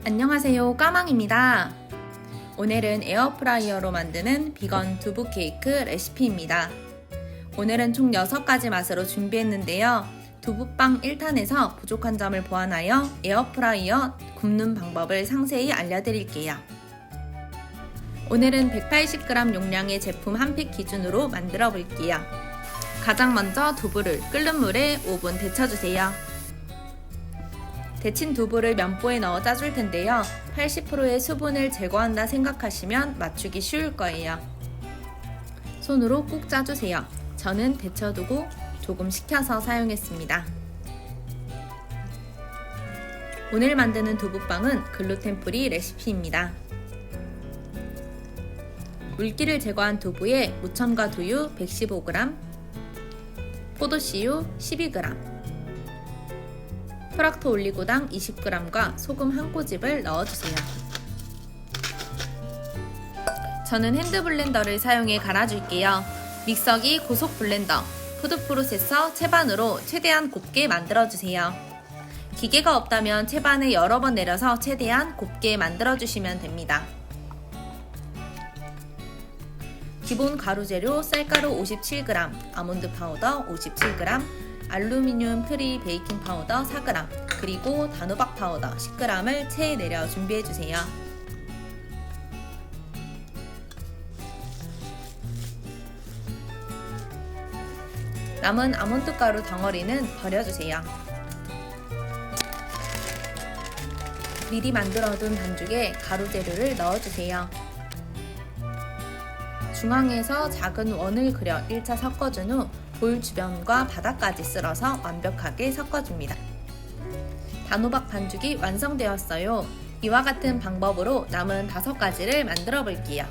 안녕하세요, 까망입니다. 오늘은 에어프라이어로 만드는 비건 두부 케이크 레시피입니다. 오늘은 총 6가지 맛으로 준비했는데요. 두부빵 1탄에서 부족한 점을 보완하여 에어프라이어 굽는 방법을 상세히 알려드릴게요. 오늘은 180g 용량의 제품 한 팩 기준으로 만들어 볼게요. 가장 먼저 두부를 끓는 물에 5분 데쳐주세요. 데친 두부를 면보에 넣어 짜줄 텐데요. 80%의 수분을 제거한다 생각하시면 맞추기 쉬울 거예요. 손으로 꾹 짜주세요. 저는 데쳐두고 조금 식혀서 사용했습니다. 오늘 만드는 두부빵은 글루텐 프리 레시피입니다. 물기를 제거한 두부에 무첨가 두유 115g, 포도씨유 12g, 프락토 올리고당 20g과 소금 한 꼬집을 넣어주세요. 저는 핸드블렌더를 사용해 갈아줄게요. 믹서기, 고속 블렌더, 푸드 프로세서, 채반으로 최대한 곱게 만들어주세요. 기계가 없다면 채반에 여러 번 내려서 최대한 곱게 만들어주시면 됩니다. 기본 가루 재료 쌀가루 57g, 아몬드 파우더 57g, 알루미늄 프리 베이킹 파우더 4g, 그리고 단호박 파우더 10g을 체에 내려 준비해주세요. 남은 아몬드 가루 덩어리는 버려주세요. 미리 만들어둔 반죽에 가루 재료를 넣어주세요. 중앙에서 작은 원을 그려 1차 섞어준 후 볼 주변과 바닥까지 쓸어서 완벽하게 섞어줍니다. 단호박 반죽이 완성되었어요. 이와 같은 방법으로 남은 5가지를 만들어 볼게요.